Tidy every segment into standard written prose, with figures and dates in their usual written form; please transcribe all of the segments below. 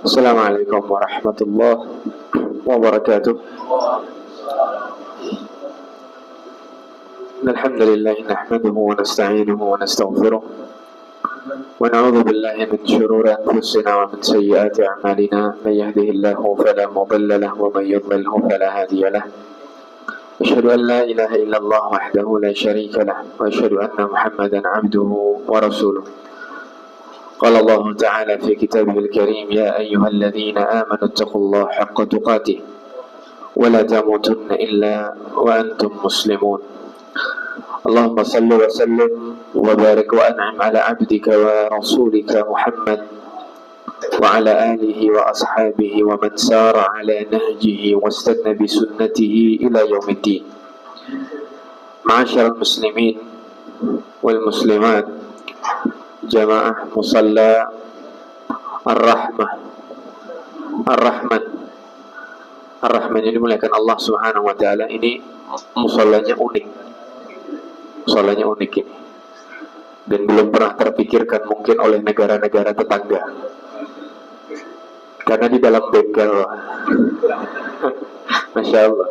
Assalamualaikum warahmatullahi wabarakatuh. Alhamdulillah nahmaduhu wa nasta'inuhu wa nastaghfiruh wa na'udzu billahi min shururi anfusina wa min sayyiati a'malina may yahdihillahu fala mudilla lahu wa may yudlilhu fala hadiya lahu. Asyhadu an la ilaha illallah wahdahu la syarika lahu wa asyhadu anna Muhammadan 'abduhu wa rasuluh. قال الله تعالى في كتابه الكريم يا أيها الذين آمنوا اتقوا الله حق تقاته ولا تموتن إلا وأنتم مسلمون اللهم صل وسلم وبارك وأنعم على عبدك ورسولك محمد وعلى آله وأصحابه ومن سار على نهجه واستنى بسنته إلى يوم الدين. معاشر المسلمين والمسلمات jamaah musalla ar-rahmah ar-rahman ini dimuliakan Allah subhanahu wa ta'ala. Ini musallanya unik ini, dan belum pernah terpikirkan mungkin oleh negara-negara tetangga, karena di dalam bengkel. Masya Allah,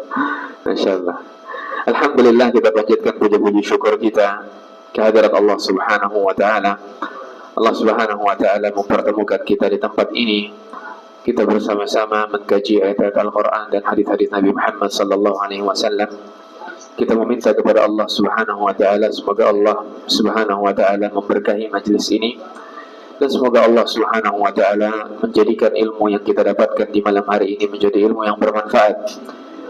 Masya Allah. Alhamdulillah, kita panjatkan puji-puji syukur kita kehadirat Allah subhanahu wa ta'ala. Allah subhanahu wa ta'ala mempertemukan kita di tempat ini, kita bersama-sama mengkaji ayat-ayat Al-Quran dan hadis-hadis Nabi Muhammad sallallahu alaihi wasallam. Kita meminta kepada Allah subhanahu wa ta'ala, semoga Allah subhanahu wa ta'ala memberkahi majlis ini, dan semoga Allah subhanahu wa ta'ala menjadikan ilmu yang kita dapatkan di malam hari ini menjadi ilmu yang bermanfaat,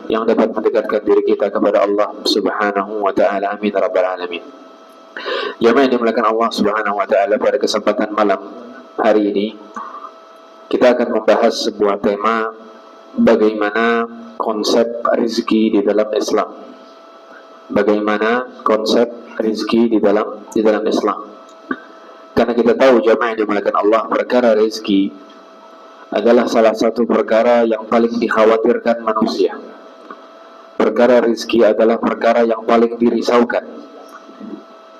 yang dapat mendekatkan diri kita kepada Allah subhanahu wa ta'ala. Amin rabbal alamin. Jamaah yang dimuliakan Allah subhanahu wa ta'ala, pada kesempatan malam hari ini kita akan membahas sebuah tema, bagaimana konsep rezeki di dalam Islam. Bagaimana konsep rezeki di dalam Islam. Karena kita tahu jamaah yang dimuliakan Allah, perkara rezeki adalah salah satu perkara yang paling dikhawatirkan manusia. Perkara rezeki adalah perkara yang paling dirisaukan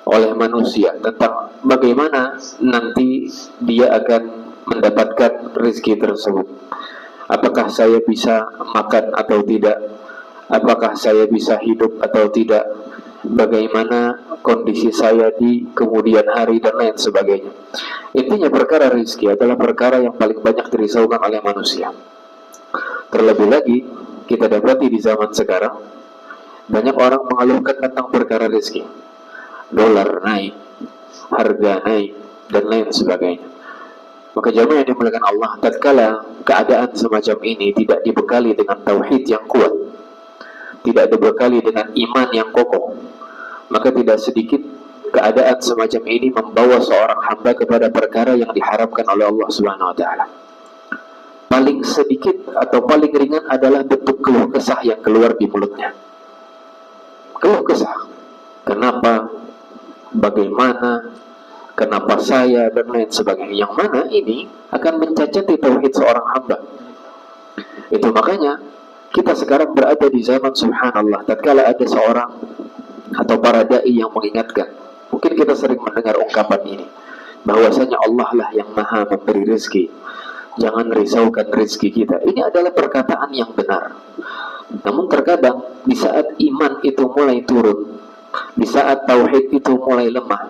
oleh manusia, tentang bagaimana nanti dia akan mendapatkan rezeki tersebut. Apakah saya bisa makan atau tidak? Apakah saya bisa hidup atau tidak? Bagaimana kondisi saya di kemudian hari dan lain sebagainya. Intinya perkara rezeki adalah perkara yang paling banyak dirisaukan oleh manusia. Terlebih lagi kita dapati di zaman sekarang banyak orang mengeluhkan tentang perkara rezeki. Dolar naik, harga naik, dan lain sebagainya. Maka jamaah yang dimuliakan Allah, tatkala keadaan semacam ini tidak dibekali dengan tauhid yang kuat, tidak dibekali dengan iman yang kokoh, maka tidak sedikit keadaan semacam ini membawa seorang hamba kepada perkara yang diharapkan oleh Allah Subhanahu wa ta'ala. Paling sedikit atau paling ringan adalah bentuk keluh kesah yang keluar di mulutnya. Keluh kesah. Kenapa? Bagaimana, kenapa saya, dan lain sebagainya, yang mana ini akan mencacati tauhid seorang hamba. Itu makanya kita sekarang berada di zaman subhanallah, tatkala ada seorang atau para dai yang mengingatkan, mungkin kita sering mendengar ungkapan ini, bahwasanya Allah lah yang maha memberi rezeki, jangan risaukan rezeki kita. Ini adalah perkataan yang benar. Namun terkadang di saat iman itu mulai turun, di saat tauhid itu mulai lemah,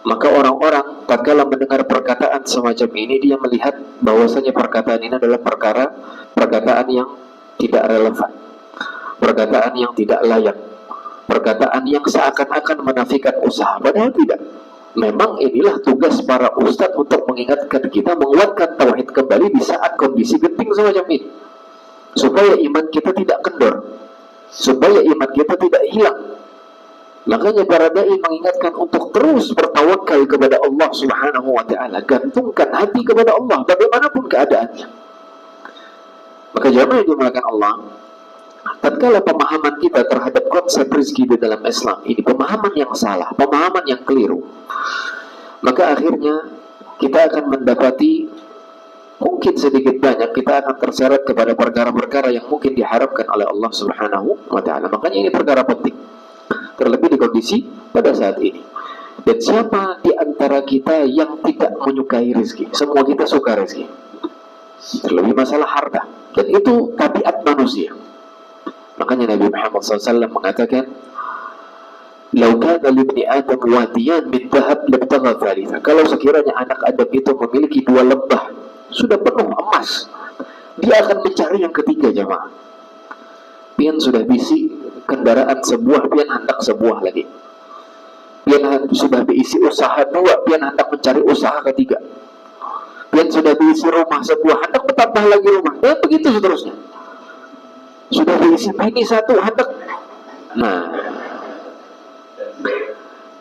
maka orang-orang tatkala mendengar perkataan semacam ini, dia melihat bahwasanya perkataan ini adalah perkataan yang tidak relevan, perkataan yang tidak layak, perkataan yang seakan-akan menafikan usaha, padahal tidak. Memang inilah tugas para ustadz untuk mengingatkan kita, menguatkan tauhid kembali di saat kondisi genting semacam ini, supaya iman kita tidak kendor, supaya iman kita tidak hilang. Makanya para dai mengingatkan untuk terus bertawakal kepada Allah subhanahu wa ta'ala, gantungkan hati kepada Allah bagaimanapun keadaannya. Maka jamaah yang dimuliakan Allah, tatkala pemahaman kita terhadap konsep rezeki di dalam Islam ini pemahaman yang salah, pemahaman yang keliru, maka akhirnya kita akan mendapati, mungkin sedikit banyak kita akan terseret kepada perkara-perkara yang mungkin diharapkan oleh Allah subhanahu wa ta'ala. Makanya ini perkara penting, terlebih di kondisi pada saat ini. Dan siapa di antara kita yang tidak menyukai rezeki? Semua kita suka rezeki. terlebih masalah harta. Dan itu tabiat manusia. Makanya Nabi Muhammad SAW mengatakan, "Lau kana libni Adam wadiyan min dhahab labtagha thalitha." Kalau sekiranya anak Adam itu memiliki 2 lembah sudah penuh emas, dia akan mencari yang ketiga, jemaah. Pian sudah bisi kendaraan sebuah, pian hendak sebuah lagi. Pian sudah diisi usaha 2, pian hendak mencari usaha ketiga. Pian sudah diisi rumah sebuah, hendak bertambah lagi rumah. Dan begitu seterusnya. Sudah diisi bini 1, hendak. Nah,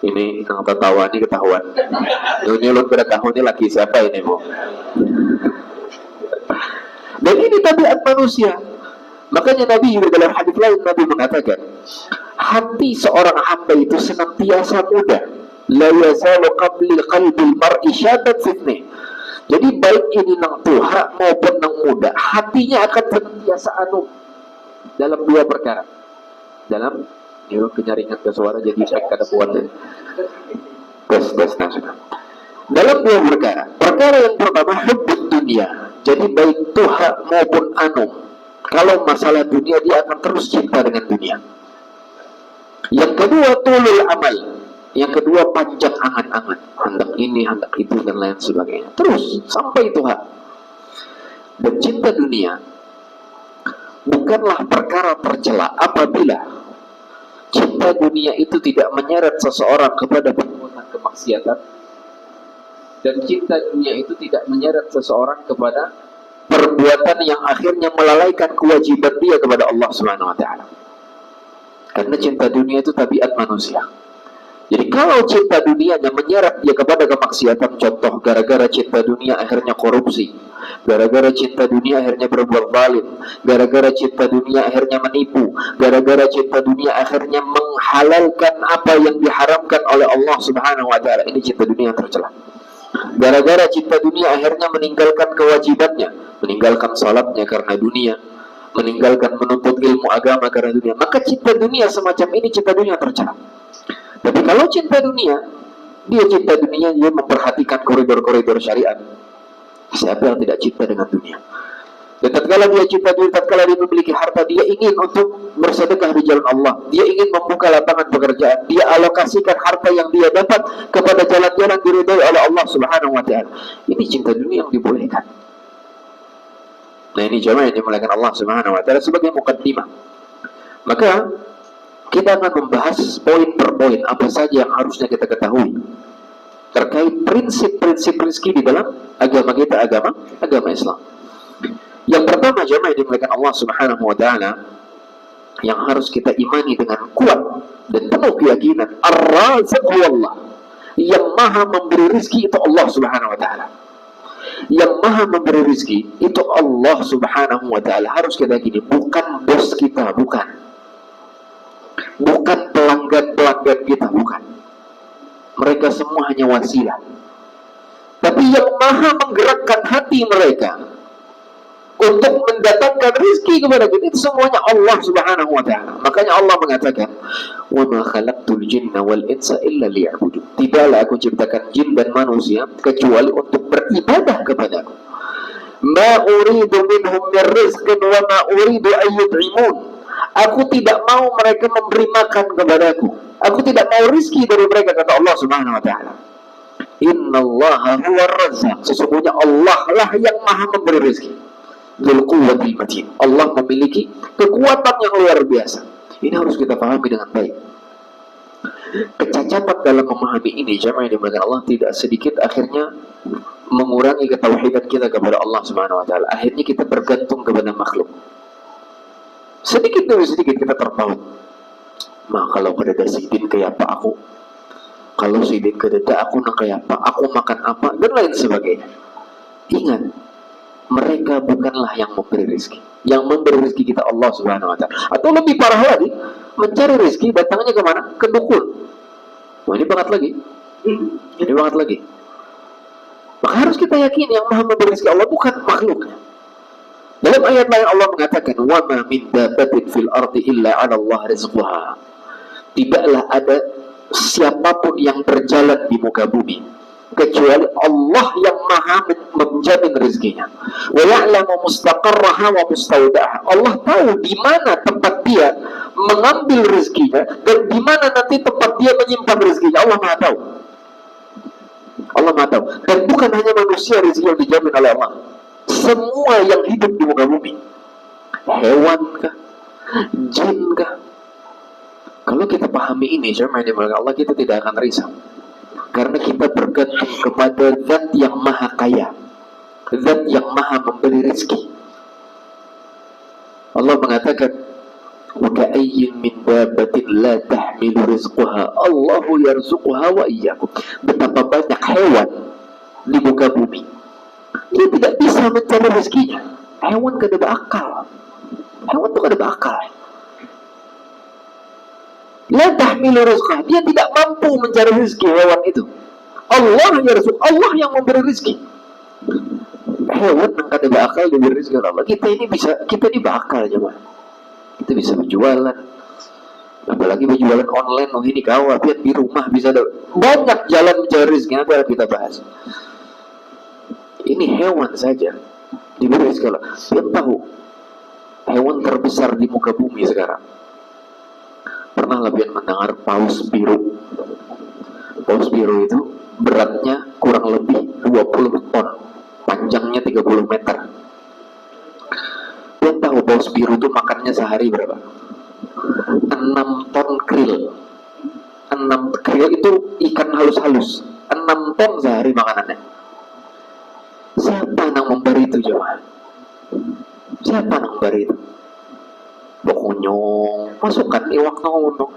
ini yang tertawa ini ketahuan. Nyulun pada tahun ini lagi siapa ini, Bu? Dan ini tabiat manusia. Makanya Nabi juga dalam hadis lain Nabi mengatakan, hati seorang hamba itu senantiasa muda. La yazalu qabli qalbil mar'i syabat fitnih. Jadi baik ini nang tua maupun nang muda, hatinya akan senantiasa dalam 2 perkara. Dalam kenyaringan ke suara jadi efek kada buat tes nasional. Dalam 2 perkara. Perkara yang pertama hubbud dunia. Jadi baik tuha maupun kalau masalah dunia dia akan terus cinta dengan dunia. Yang kedua tulul amal. Yang kedua panjang angan-angan, hendak ini, hendak itu dan lain sebagainya. Terus sampai tuha. Dan cinta dunia bukanlah perkara tercela apabila cinta dunia itu tidak menyeret seseorang kepada perbuatan kemaksiatan, dan cinta dunia itu tidak menyeret seseorang kepada perbuatan yang akhirnya melalaikan kewajiban dia kepada Allah Subhanahu wa taala. Karena cinta dunia itu tabiat manusia. Jadi kalau cinta dunianya menyeret dia kepada kemaksiatan, contoh gara-gara cinta dunia akhirnya korupsi, gara-gara cinta dunia akhirnya berbuat zalim, gara-gara cinta dunia akhirnya menipu, gara-gara cinta dunia akhirnya menghalalkan apa yang diharamkan oleh Allah Subhanahu wa taala. Ini cinta dunia yang tercela. Gara-gara cinta dunia akhirnya meninggalkan kewajibannya, meninggalkan salatnya karena dunia, meninggalkan menuntut ilmu agama karena dunia. Maka cinta dunia semacam ini cinta dunia tercela. Tapi kalau cinta dunia, dia cinta dunia, dia memperhatikan koridor-koridor syariat. Siapa yang tidak cinta dengan dunia? Dan tatkala dia cinta dunia, tatkala dia memiliki harta, dia ingin untuk bersedekah di jalan Allah. Dia ingin membuka lapangan pekerjaan. Dia alokasikan harta yang dia dapat kepada jalan-jalan diridhoi oleh Allah Subhanahu wa taala. Ini cinta dunia yang dibolehkan. Nah, ini jamaah yang dimuliakan Allah Subhanahu wa taala sebagai mukaddimah. Maka kita akan membahas poin per poin apa saja yang harusnya kita ketahui terkait prinsip-prinsip rezeki di dalam agama kita, agama Islam. Yang pertama jemaah yang dimuliakan Allah Subhanahu wa taala, yang harus kita imani dengan kuat dan penuh keyakinan, Ar-Raziq huwallah. Yang maha memberi rezeki itu Allah Subhanahu wa taala. Yang maha memberi rezeki itu Allah Subhanahu wa taala. Harus kita gini, bukan bos kita, bukan pelanggan-pelanggan kita, bukan. Mereka semua hanya wasilah. Tapi yang maha menggerakkan hati mereka untuk mendatangkan rezeki kepada kita itu semuanya Allah Subhanahu wa taala. Makanya Allah mengatakan, "Wa ma khalaqtul jinna wal insa illa liya'budun." Tidaklah aku ciptakan jin dan manusia kecuali untuk beribadah kepadaku. Ma uridu minhum min rizqin wa ma uridu an yut'imun. Aku tidak mau mereka memberi makan kepadaku. Aku tidak mau rizki dari mereka, kata Allah Subhanahu wa taala. Innallaha huwar razzaq. Sesungguhnya Allah lah yang maha memberi rizki. Dzul quwwatil matin. Allah memiliki kekuatan yang luar biasa. Ini harus kita pahami dengan baik. Kecacatan dalam memahami ini, jemaah yang dimuliakan Allah, tidak sedikit akhirnya mengurangi ketauhidan kita kepada Allah Subhanahu wa taala. Akhirnya kita bergantung kepada makhluk. Sedikit demi sedikit kita terpaut. Kalau kedada sidin kayak apa aku? Kalau sidin kedada aku nak kayak apa? Aku makan apa? Dan lain sebagainya. Ingat, mereka bukanlah yang memberi rezeki. Yang memberi rezeki kita Allah Subhanahu wa taala. Atau lebih parah lagi, mencari rezeki datangnya kemana? Ke dukun. Wah, ini banget lagi. Ini banget lagi. Maka harus kita yakin yang maha memberi rezeki Allah bukan makhluknya. Dalam ayat lain Allah mengatakan, "Wa ma min dabbatin fil ardi illa 'ala Allah rizquha." Tidaklah ada siapapun yang berjalan di muka bumi kecuali Allah yang maha menjamin rezekinya. Wa ya'lamu mustaqarraha wa mustaudaha. Allah tahu di mana tempat dia mengambil rezekinya dan di mana nanti tempat dia menyimpan rezekinya. Allah maha tahu. Allah maha tahu. Dan bukan hanya manusia rezeki yang dijamin oleh Allah. Semua yang hidup di muka bumi, hewan kah, jin kah, kalau kita pahami ini, jemaah yang dimuliakan Allah, kita tidak akan risau. Karena kita bergantung kepada Zat yang maha kaya, Zat yang maha memberi rezeki. Allah mengatakan, wa ka'ayyin min dabbatin la tahmilu rizquha Allahu yarzuquha wa iyyakum. Betapa banyak hewan di muka bumi, dia tidak bisa mencari rezekinya. Hewan kada berakal. Hewan itu kada berakal. La tahmilu rizqah, dia tidak mampu mencari rezeki hewan itu. Allah yarzuq, Allah yang memberi rezeki. Hewan yang kada berakal diberi rezeki oleh Allah. Kita ini berakal jemaah. Kita bisa berjualan. Apalagi berjualan online, oh ini kawat di rumah bisa ada banyak jalan mencari rezeki. Nanti akan kita bahas. Ini hewan saja diberi rezeki Allah. Dia tahu hewan terbesar di muka bumi sekarang. Pernah lebih mendengar paus biru? Paus biru itu beratnya kurang lebih 20 ton, panjangnya 30 meter. Dia tahu paus biru itu makannya sehari berapa? 6 ton krill. 6 krill itu ikan halus-halus. 6 ton sehari makanannya. Siapa yang memberi itu jemaah? Siapa yang memberi itu? Pokoknya masukkan iwak nong.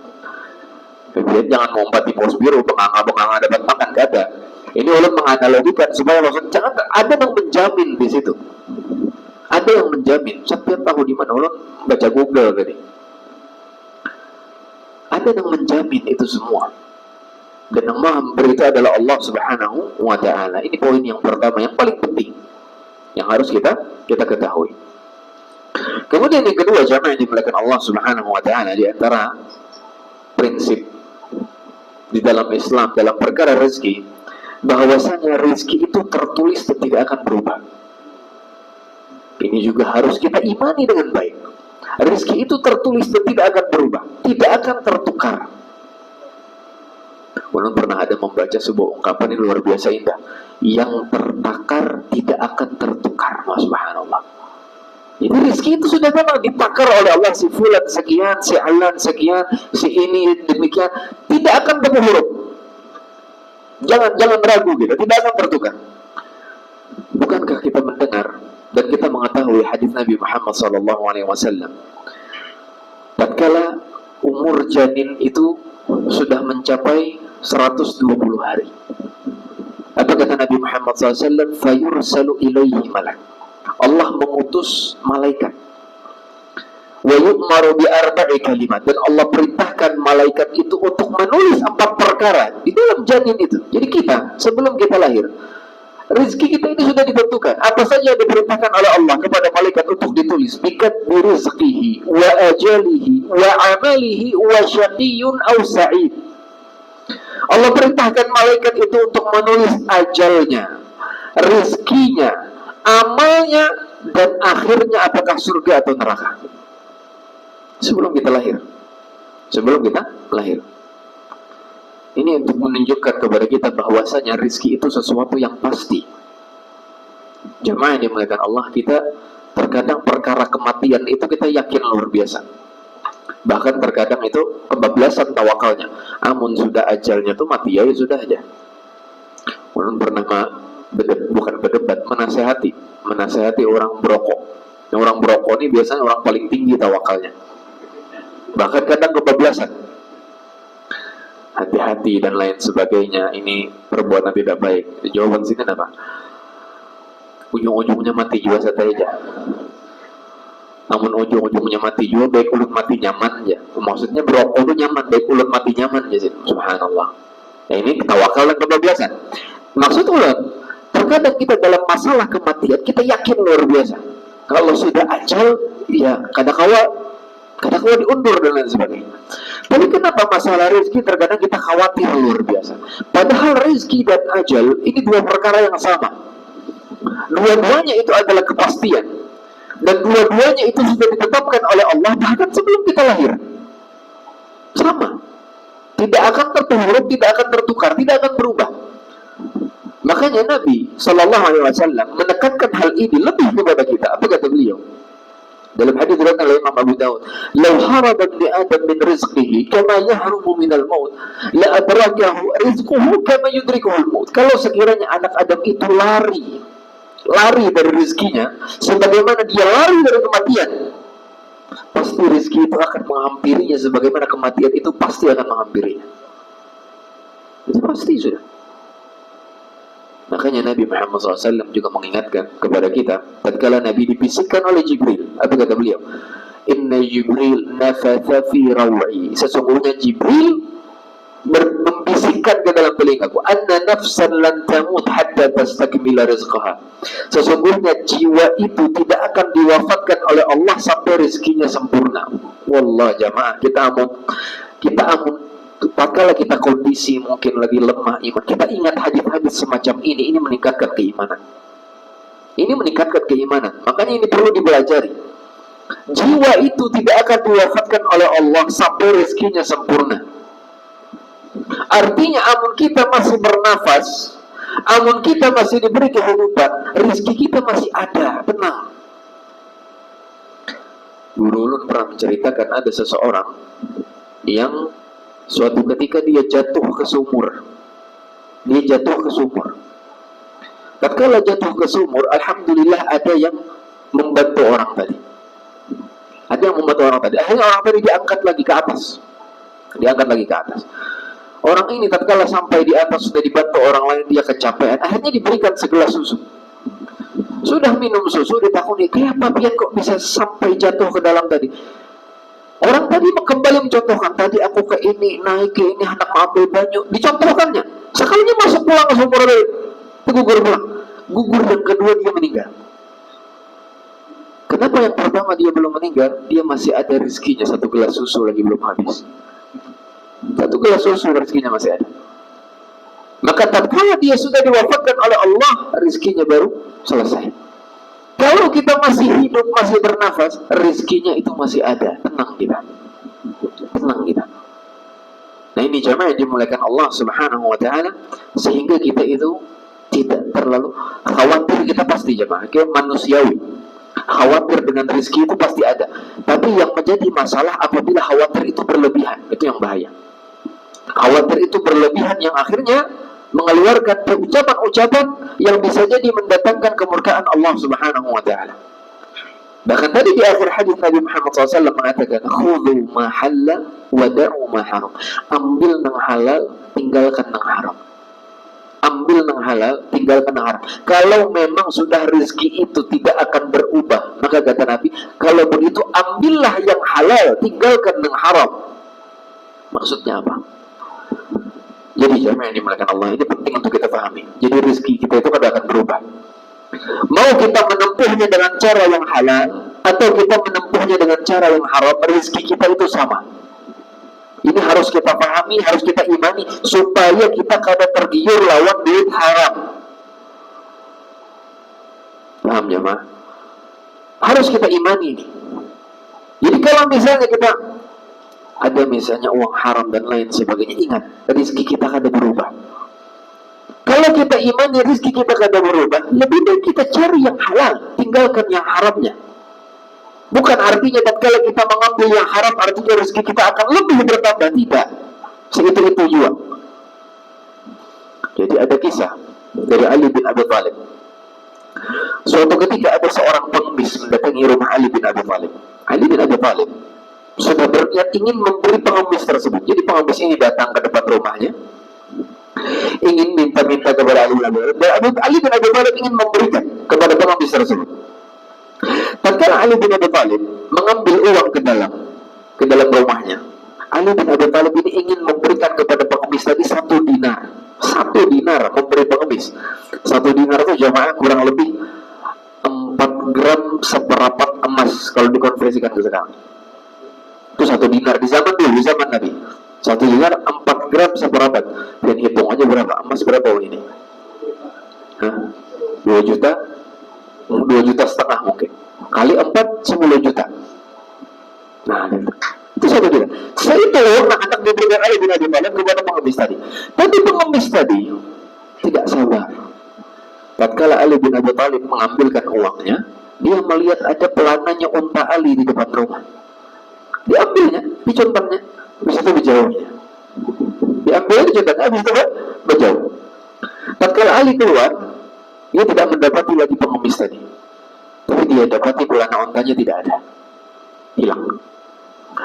Kemudian jangan ngompat di paus biru, benganga dapat makan, gak ada. Ini ulun menganalogikan supaya maksud jangan ada yang menjamin di situ. Ada yang menjamin. Setiap tahu di mana ulun baca Google tadi. Ada yang menjamin itu semua. Dan yang maha memberi itu adalah Allah Subhanahu wa Ta'ala. Ini poin yang pertama, yang paling penting, yang harus kita ketahui. Kemudian yang kedua, jamaah yang dimuliakan Allah Subhanahu wa Ta'ala, di antara prinsip di dalam Islam dalam perkara rezeki, bahwasanya rezeki itu tertulis dan tidak akan berubah. Ini juga harus kita imani dengan baik. Rezeki itu tertulis dan tidak akan berubah, tidak akan tertukar. Belum pernah ada membaca sebuah ungkapan yang luar biasa indah, yang tertakar tidak akan tertukar. Subhanallah. Jadi rezeki itu sudah memang ditakar oleh Allah, si fulan sekian, si alan sekian, si ini demikian, tidak akan temu huruf. Jangan ragu gitu, tidak akan bertukar. Bukankah kita mendengar dan kita mengetahui hadis Nabi Muhammad SAW, tatkala umur janin itu sudah mencapai 120 hari. Apa kata Nabi Muhammad SAW? Fayursalu ilaihi malak. Allah mengutus malaikat. Wa yu'maru bi arba'i kalimat, dan Allah perintahkan malaikat itu untuk menulis 4 perkara di dalam janin itu. Jadi kita sebelum kita lahir, rezeki kita ini sudah ditentukan. Apa saja yang diperintahkan oleh Allah kepada malaikat untuk ditulis. Bikat birizqihi wa ajalihi wa amalihi wa syaqiyun aw sa'id. Allah perintahkan malaikat itu untuk menulis ajalnya, rezekinya, amalnya, dan akhirnya apakah surga atau neraka. Sebelum kita lahir. Ini untuk menunjukkan kepada kita bahwasanya rezeki itu sesuatu yang pasti. Jemaah yang dimuliakan Allah, kita terkadang perkara kematian itu kita yakin luar biasa. Bahkan terkadang itu kebablasan tawakalnya. Amun sudah ajalnya tuh mati ya sudah aja. Orang pernah berdebat, menasehati orang berokok. Yang orang berokok ini biasanya orang paling tinggi tawakalnya. Bahkan kadang kebablasan. Hati-hati dan lain sebagainya. Ini perbuatan tidak baik. Jawaban sini apa? Ujung-ujungnya mati juga saja. Namun ujung-ujungnya mati juga, baik ulut mati nyaman aja. Maksudnya berokok itu nyaman, baik ulut mati nyaman aja. Subhanallah. Nah ini tawakal dan kebablasan. Maksud ulat, terkadang kita dalam masalah kematian kita yakin luar biasa. Kalau sudah ajal, ya kadang-kala diundur dan lain sebagainya. Tapi kenapa masalah rezeki terkadang kita khawatir luar biasa? Padahal rezeki dan ajal ini dua perkara yang sama. Dua-duanya itu adalah kepastian. Dan dua-duanya itu sudah ditetapkan oleh Allah bahkan sebelum kita lahir. Sama. Tidak akan terpuruk, tidak akan tertukar, tidak akan berubah. Makanya Nabi Shallallahu Alaihi Wasallam menekankan hal ini lebih kepada kita. Apa kata beliau? Dalam hadis diriwayatkan oleh Imam Abu Dawud, "Lau haraba ibn Adam min rizqihi kama yahrumu min al-maut, la adrakahu rizquhu kama yudrikuhu al-maut." Kalau sekiranya anak Adam itu lari dari rezekinya sebagaimana dia lari dari kematian, pasti rezeki itu akan menghampirinya sebagaimana kematian itu pasti akan menghampirinya. Itu pasti sudah. Makanya Nabi Muhammad SAW juga mengingatkan kepada kita tatkala Nabi dibisikkan oleh Jibril. Apa kata beliau? Inna Jibril nafatha fi raw'i. Sesungguhnya Jibril membisikkan ke dalam telingaku, anna nafsan lan tamut hatta tastakmila rizqaha. Sesungguhnya jiwa itu tidak akan diwafatkan oleh Allah sampai rezekinya sempurna. Wallah jamaah, kita amun tatkala kita kondisi mungkin lagi lemah iman, kita ingat hadis-hadis semacam ini meningkatkan keimanan. Ini meningkatkan keimanan. Makanya ini perlu dipelajari. Jiwa itu tidak akan diwafatkan oleh Allah sampai rezekinya sempurna. Artinya amun kita masih bernafas, amun kita masih diberi kehidupan, rezeki kita masih ada, tenang. Guru ulun pernah menceritakan ada seseorang yang suatu ketika dia jatuh ke sumur. Tatkala jatuh ke sumur, alhamdulillah ada yang membantu orang tadi. Akhirnya orang tadi diangkat lagi ke atas. Orang ini tatkala sampai di atas sudah dibantu orang lain, dia kecapean. Akhirnya diberikan segelas susu. Sudah minum susu, ditakuni, kenapa dia kok bisa sampai jatuh ke dalam tadi? Orang tadi kembali mencontohkan, tadi aku ke ini, naik ke ini, hendak mengambil banyu. Dicontohkannya. Sekalinya masuk pulang ke sumur tadi, gugur pulang. Gugur yang kedua dia meninggal. Kenapa yang pertama dia belum meninggal? Dia masih ada rezekinya, satu gelas susu lagi belum habis. Satu gelas susu rezekinya masih ada. Maka tatkala dia sudah diwafatkan oleh Allah, rezekinya baru selesai. Kalau kita masih hidup, masih bernafas, rezekinya itu masih ada. Tenang kita. Nah ini jamaah yang dimuliakan Allah Subhanahu wa ta'ala, sehingga kita itu tidak terlalu khawatir. Kita pasti jamaah, kayak manusiawi, khawatir dengan rezeki itu pasti ada. Tapi yang menjadi masalah apabila khawatir itu berlebihan, itu yang bahaya. Khawatir itu berlebihan yang akhirnya mengeluarkan ucapan-ucapan yang bisa jadi mendatangkan kemurkaan Allah Subhanahu wa ta'ala. Bahkan tadi di akhir hadis Nabi Muhammad SAW mengatakan, khudhu ma halla wa da'u ma haram. Ambil nang halal, tinggalkan nang haram. Kalau memang sudah rezeki itu tidak akan berubah, maka kata Nabi, kalau begitu ambillah yang halal, tinggalkan nang haram. Maksudnya apa? Jadi jamaah yang dimuliakan Allah, ini penting untuk kita pahami. Jadi rezeki kita itu kadang akan berubah. Mau kita menempuhnya dengan cara yang halal atau kita menempuhnya dengan cara yang haram, rezeki kita itu sama. Ini harus kita pahami, harus kita imani supaya kita kada tergiur lawan duit haram. Paham jamaah? Harus kita imani ini. Jadi kalau misalnya kita ada misalnya uang haram dan lain sebagainya, ingat, rezeki kita kada berubah. Kalau kita imani rezeki kita kada berubah, lebih baik kita cari yang halal, tinggalkan yang haramnya. Bukan artinya tatkala kita mengambil yang haram artinya rezeki kita akan lebih bertambah, tidak. Segitu-itu juga. Jadi ada kisah dari Ali bin Abi Thalib. Suatu ketika ada seorang pengemis mendatangi rumah Ali bin Abi Thalib. Ali bin Abi Thalib sudah berniat ingin memberi pengemis tersebut. Jadi pengemis ini datang ke depan rumahnya, ingin minta-minta kepada Ali bin Abi Thalib. Ali bin Abi Thalib ingin memberikan kepada pengemis tersebut. Tatkala Ali bin Abi Thalib mengambil uang ke dalam rumahnya, Ali bin Abi Thalib ini ingin memberikan kepada pengemis tadi 1 dinar. 1 dinar memberi pengemis. 1 dinar itu jamaah kurang lebih 4 gram seperempat emas kalau dikonversikan ke sekarang. Itu 1 1 dinar di zaman dulu, di zaman Nabi. 1 dinar 4 gram seperempat. Dan hitung aja berapa emas, berapa uang ini? Hah? 2 juta? 2 juta setengah mungkin. Kali 4, 10 juta. Nah, itu 1 dinar. Setelah itu, anak diberikan Ali bin Abi Thalib kepada pengemis tadi. Tapi pengemis tadi tidak sabar. Tatkala Ali bin Abi Thalib mengambilkan uangnya, dia melihat ada pelananya unta Ali di depan rumah. Diambilnya, dicontohnya, habis itu berjauhnya. Diambil, dicontohnya, habis itu berjauh. Tatkala Ali keluar, dia tidak mendapati lagi pengemis tadi. Tapi dia dapati pelana ontanya tidak ada. Hilang.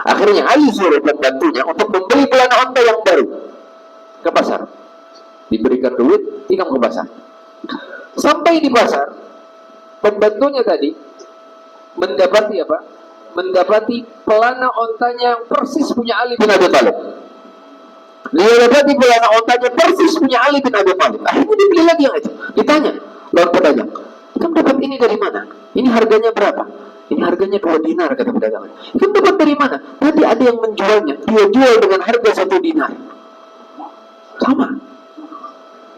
Akhirnya Ali suruh pembantunya untuk membeli pelana onta yang baru ke pasar. Diberikan duit, tinggal ke pasar. Sampai di pasar, pembantunya tadi mendapati apa? Mendapati pelana ontanya yang persis punya Ali bin Abi Thalib. Dia dapati pelana ontanya persis punya Ali bin Abi Thalib. Akhirnya dibeli lagi yang itu. Ditanya lawan pedagang, "Kamu dapat ini dari mana? Ini harganya berapa?" "Ini harganya 2 dinar," kata pedagang. "Kamu dapat dari mana?" "Tadi ada yang menjualnya. Dia jual dengan harga 1 dinar." Sama.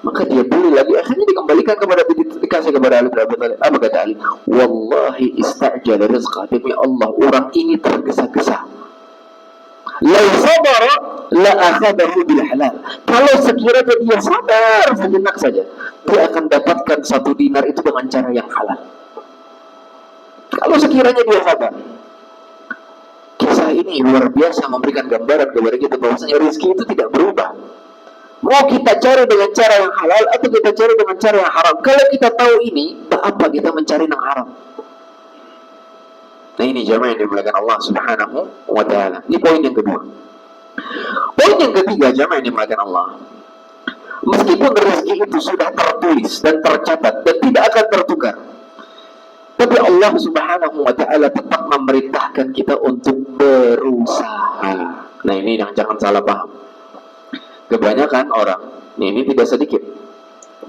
Maka dia beli lagi, akhirnya dikembalikan kepada, dikasih kepada Ali bin Abi Thalib. Apa kata Ali? "Wallahi istajala rizqa." Demi Allah, orang ini tergesa-gesa. "Lau sabara la akhadahu bil halal." Kalau sekiranya dia sabar sejenak saja, dia akan dapatkan 1 dinar itu dengan cara yang halal. Kalau sekiranya dia sabar. Kisah ini luar biasa memberikan gambaran kepada kita bahwasanya rezeki itu tidak berubah. Mau kita cari dengan cara yang halal atau kita cari dengan cara yang haram. Kalau kita tahu ini, apa kita mencari yang haram? Nah, ini jamaah yang dimuliakan Allah Subhanahu wa ta'ala. Ini poin yang kedua. Poin yang ketiga, jamaah yang dimuliakan Allah. Meskipun rezeki itu sudah tertulis dan tercatat dan tidak akan tertukar, tapi Allah Subhanahu wa ta'ala tetap memerintahkan kita untuk berusaha. Nah, ini yang jangan salah paham. Kebanyakan orang, ini tidak sedikit,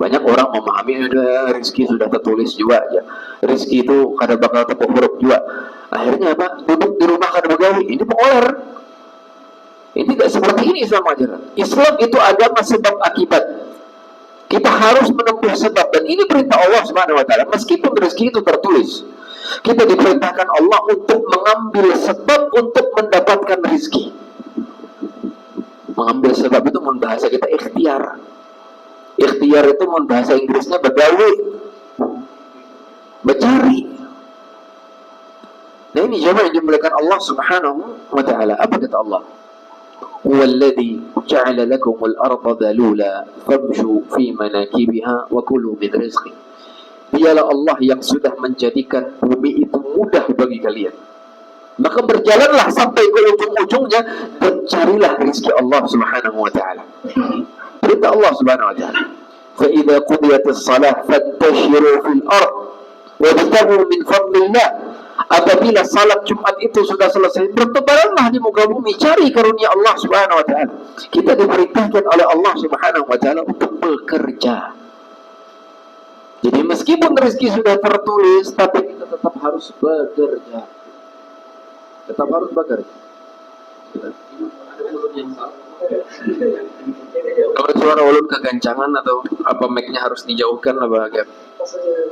banyak orang memahami udah rezeki sudah tertulis juga aja. Rezeki itu kada bakal tepuk huruf juga. Akhirnya apa? Duduk di rumah kada begawi. Ini pengoler. Ini tidak seperti ini Islam ajaran. Islam itu agama sebab akibat. Kita harus menempuh sebab, dan ini perintah Allah Subhanahu wa ta'ala. Meskipun rezeki itu tertulis, kita diperintahkan Allah untuk mengambil sebab untuk mendapatkan rezeki. Mengambil sebab itu mun bahasa kita ikhtiar. Ikhtiar itu mun bahasa Inggrisnya begawi, mencari. Nah, ini jamaah yang dimuliakan Allah Subhanahu wa ta'ala. Apa kata Allah? "Walladzi ja'ala lakumul arda dhalula famshu fi manakibiha wa kulu min rizqi." Dialah Allah yang sudah menjadikan bumi itu mudah bagi kalian. Maka berjalanlah sampai ke ujung-ujungnya dan carilah rezeki Allah Subhanahu wa ta'ala. Perintah Allah Subhanahu wa ta'ala. "Fa idza qudiyatis shalah fantashiru fil ard wabtaghu min fadlillah." Apabila salat Jumat itu sudah selesai, bertebaranlah di muka bumi, cari karunia Allah Subhanahu wa ta'ala. Kita diperintahkan oleh Allah Subhanahu wa ta'ala untuk bekerja. Jadi meskipun rezeki sudah tertulis, tapi kita tetap harus bekerja. Tetap harus bekerja. Kalau suara ulun kegancangan atau apa mic-nya harus dijauhkan apa agak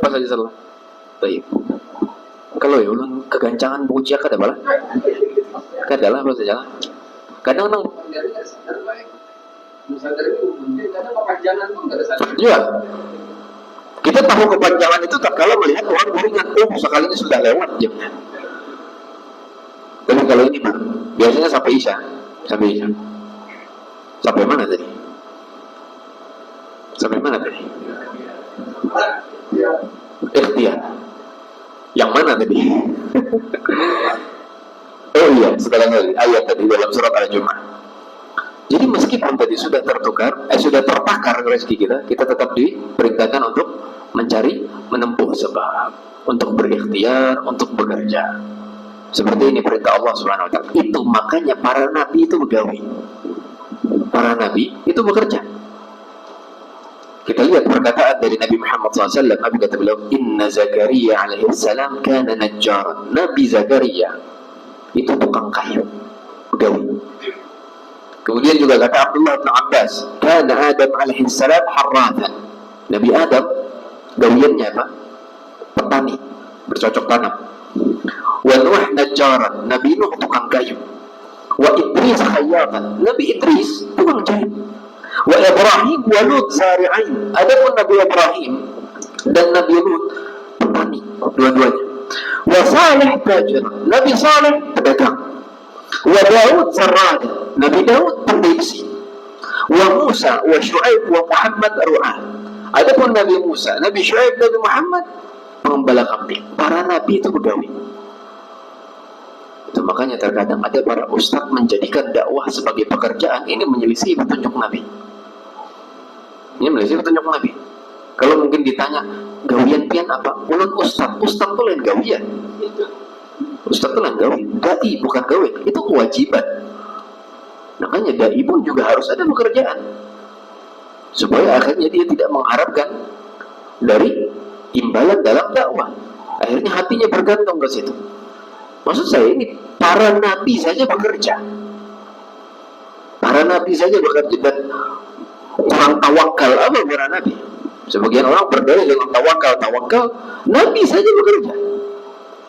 pas aja salah. Baik. Kalau ya ulun kegancangan bocah kada bala. Kada lah pas aja. Kadang nang iya. Kita tahu kepanjangan itu tak kalah melihat orang beringat, sekalinya sudah lewat jamnya. Tapi kalau ini Pak, biasanya sampai Isya. Sampai Isya. Sampai mana tadi? Sampai mana tadi? Ikhtiar. Yang mana tadi? Oh iya, sekarang lagi ayat tadi dalam surat Al-Jumu'ah. Jadi meskipun tadi sudah tertukar, sudah tertakar rezeki kita, kita tetap diperintahkan untuk mencari, menempuh sebab, untuk berikhtiar, untuk bekerja. Seperti ini perintah Allah Subhanahu wa ta'ala. Itu makanya para nabi itu begawi. Para nabi itu bekerja. Kita lihat perkataan dari Nabi Muhammad SAW. Nabi kata beliau, "Inna Zakaria alaihi salam kana najjaran." Nabi Zakaria itu tukang kayu. Gawi. Kemudian juga kata Abdullah bin Abbas, kana Adam alaihi salam harrathan. Nabi Adam gawiannya apa? Petani, bercocok tanam. Wa Nuh najjaran, Nabi Nuh tukang kayu. Wa Idris khayyatan, Nabi Idris tukang jahit. Wa Ibrahim wa Lut zari'ain, adapun Nabi Ibrahim dan Nabi Lut petani dua-duanya. Wa Salih tajir, Nabi Salih pedagang. Wa Daud zarrada, Nabi Daud pendiksi. Wa Musa wa Syuaib wa Muhammad ru'ah, adapun Nabi Musa, Nabi Syuaib, Nabi Muhammad pengembala kambing. Para nabi itu begawi. Itu makanya terkadang ada para ustaz menjadikan dakwah sebagai pekerjaan. Ini menyelisih petunjuk Nabi. Ini menyelisih petunjuk Nabi. Kalau mungkin ditanya gawian pian apa? Ulun ustaz. Ustaz itu lain gawian. Ustaz itu lain gawi. Dai bukan gawi. Itu kewajiban. Makanya dai pun juga harus ada pekerjaan. Supaya akhirnya dia tidak mengharapkan dari imbalan dalam dakwah. Akhirnya hatinya bergantung ke situ. Maksud saya ini para nabi saja bekerja. Para nabi saja bekerja dan orang tawakal apa para nabi? Sebagian orang berdalil dengan tawakal. Nabi saja bekerja.